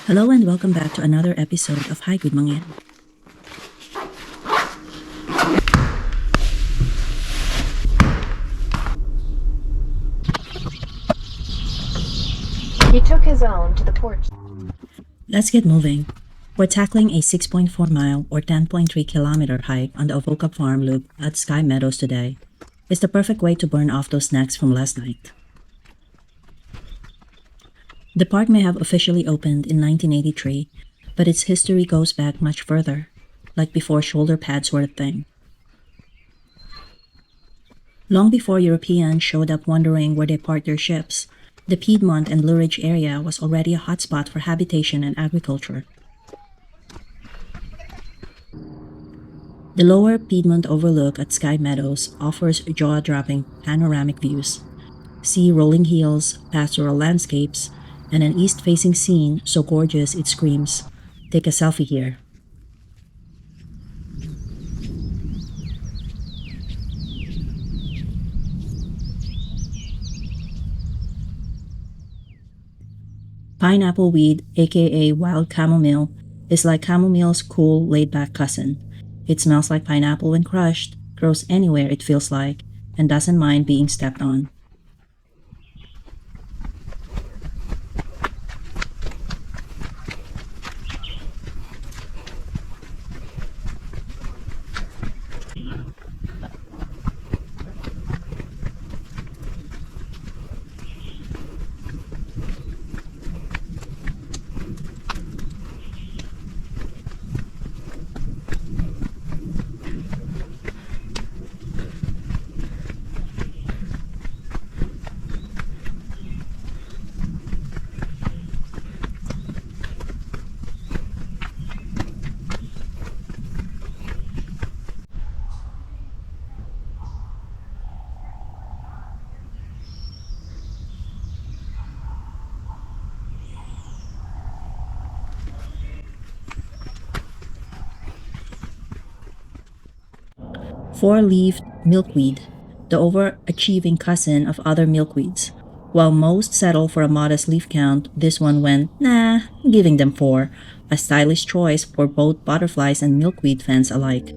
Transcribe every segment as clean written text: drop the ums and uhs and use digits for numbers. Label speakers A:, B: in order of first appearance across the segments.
A: Hello and welcome back to another episode of Hi Good Mangyan.
B: He took his own to the porch.
A: Let's get moving. We're tackling a 6.4 mile or 10.3 kilometer hike on the Ovoka farm loop at Sky Meadows today. It's the perfect way to burn off those snacks from last night. The park may have officially opened in 1983, but its history goes back much further, like before shoulder pads were a thing. Long before Europeans showed up wondering where they parked their ships, the Piedmont and Blue Ridge area was already a hotspot for habitation and agriculture. The Lower Piedmont Overlook at Sky Meadows offers jaw-dropping panoramic views. See rolling hills, pastoral landscapes, and an east-facing scene so gorgeous it screams, "Take a selfie here." Pineapple weed, aka wild chamomile, is like chamomile's cool, laid-back cousin. It smells like pineapple when crushed, grows anywhere it feels like, and doesn't mind being stepped on. Four-leaved milkweed, the overachieving cousin of other milkweeds. While most settle for a modest leaf count, this one went, nah, giving them four, a stylish choice for both butterflies and milkweed fans alike.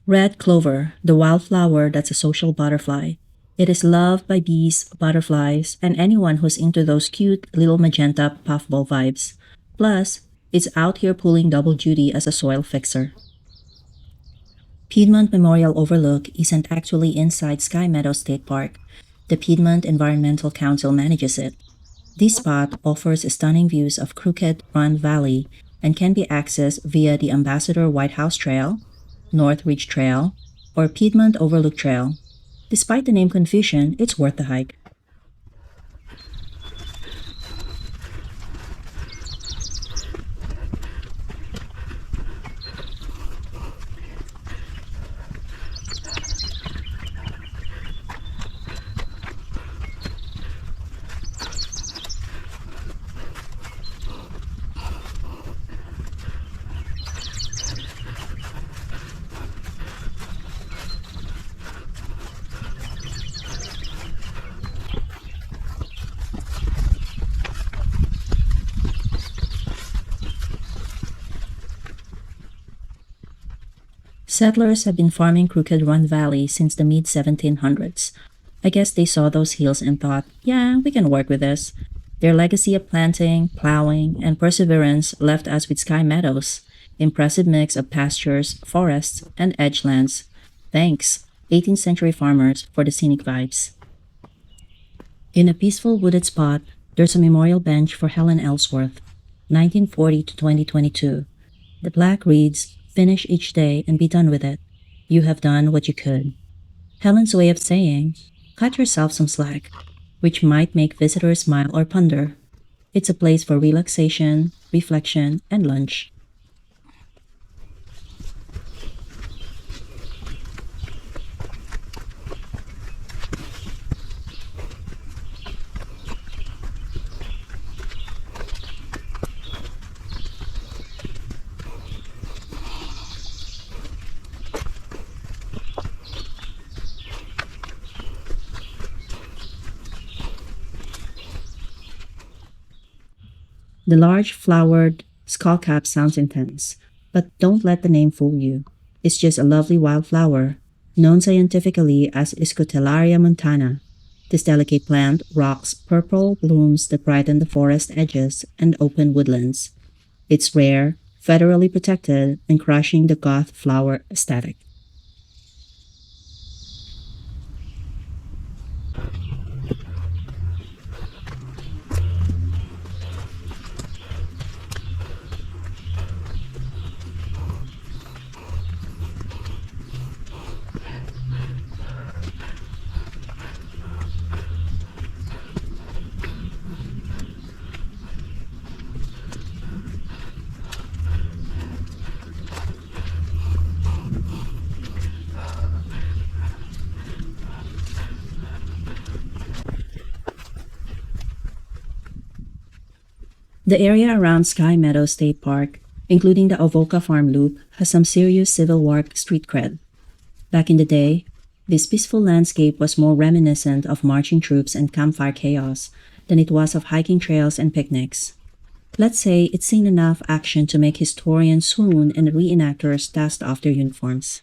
A: Red clover, the wildflower that's a social butterfly. It is loved by bees, butterflies, and anyone who's into those cute little magenta puffball vibes. Plus, it's out here pulling double duty as a soil fixer. Piedmont Memorial Overlook isn't actually inside Sky Meadows State Park. The Piedmont Environmental Council manages it. This spot offers stunning views of Crooked Run Valley and can be accessed via the Ambassador White House Trail, North Ridge Trail, or Piedmont Overlook Trail. Despite the name confusion, it's worth the hike. Settlers have been farming Crooked Run Valley since the mid-1700s. I guess they saw those hills and thought, yeah, we can work with this. Their legacy of planting, plowing, and perseverance left us with Sky Meadows, impressive mix of pastures, forests, and edgelands. Thanks, 18th century farmers, for the scenic vibes. In a peaceful wooded spot, there's a memorial bench for Helen Ellsworth, 1940 to 2022. The plaque reads, "Finish each day and be done with it." You have done what you could. Helen's way of saying, cut yourself some slack, which might make visitors smile or ponder. It's a place for relaxation, reflection, and lunch. The large flowered skullcap sounds intense, but don't let the name fool you. It's just a lovely wildflower, known scientifically as Scutellaria montana. This delicate plant rocks purple blooms that brighten the forest edges and open woodlands. It's rare, federally protected, and crushing the goth flower aesthetic. The area around Sky Meadows State Park, including the Ovoka Farm Loop, has some serious Civil War street cred. Back in the day, this peaceful landscape was more reminiscent of marching troops and campfire chaos than it was of hiking trails and picnics. Let's say it's seen enough action to make historians swoon and reenactors dust off their uniforms.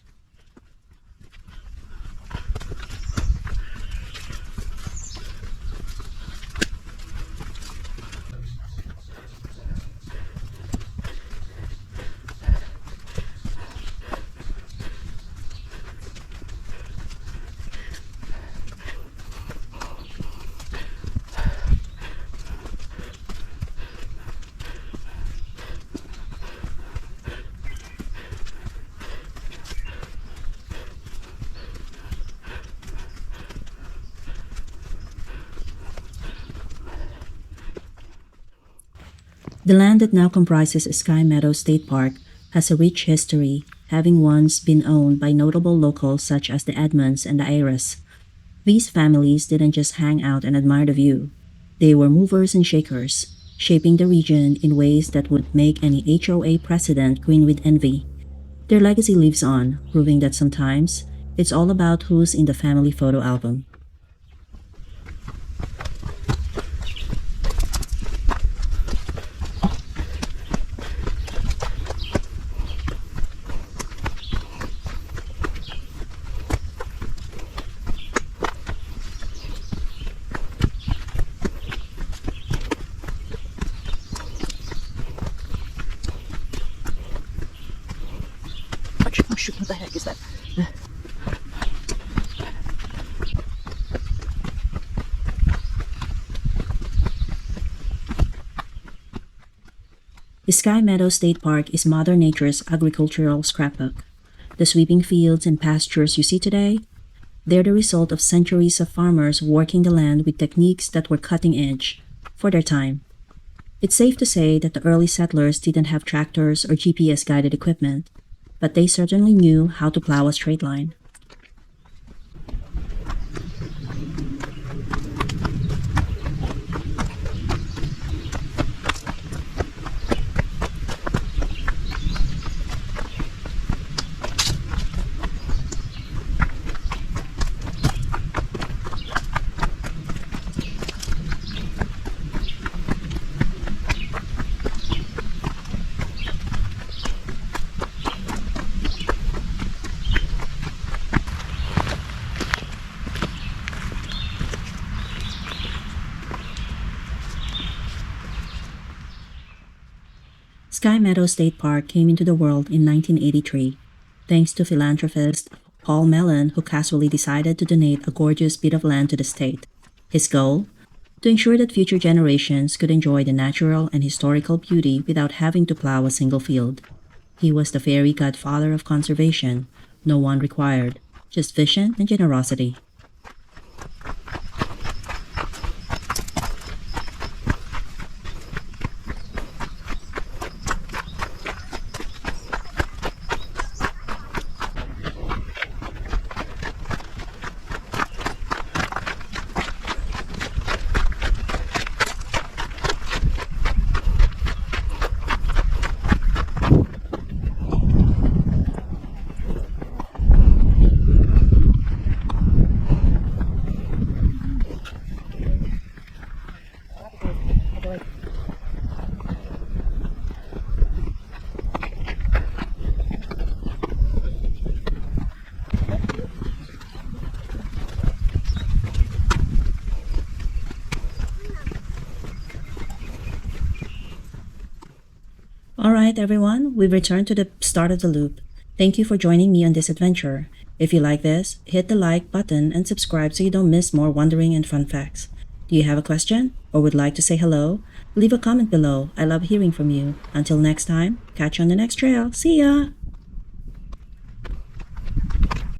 A: The land that now comprises Sky Meadows State Park has a rich history, having once been owned by notable locals such as the Edmonds and the Ayres. These families didn't just hang out and admire the view. They were movers and shakers, shaping the region in ways that would make any HOA president grin with envy. Their legacy lives on, proving that sometimes it's all about who's in the family photo album. Oh shoot, what the heck is that? The Sky Meadow State Park is Mother Nature's agricultural scrapbook. The sweeping fields and pastures you see today, they're the result of centuries of farmers working the land with techniques that were cutting edge for their time. It's safe to say that the early settlers didn't have tractors or GPS-guided equipment, but they certainly knew how to plow a straight line. Sky Meadow State Park came into the world in 1983, thanks to philanthropist Paul Mellon, who casually decided to donate a gorgeous bit of land to the state. His goal? To ensure that future generations could enjoy the natural and historical beauty without having to plow a single field. He was the fairy godfather of conservation, No one required, just vision and generosity. Alright, everyone, we've returned to the start of the loop. Thank you for joining me on this adventure. If you like this, hit the like button and subscribe so you don't miss more wondering and fun facts. Do you have a question or would like to say hello? Leave a comment below. I love hearing from you. Until next time, catch you on the next trail. See ya!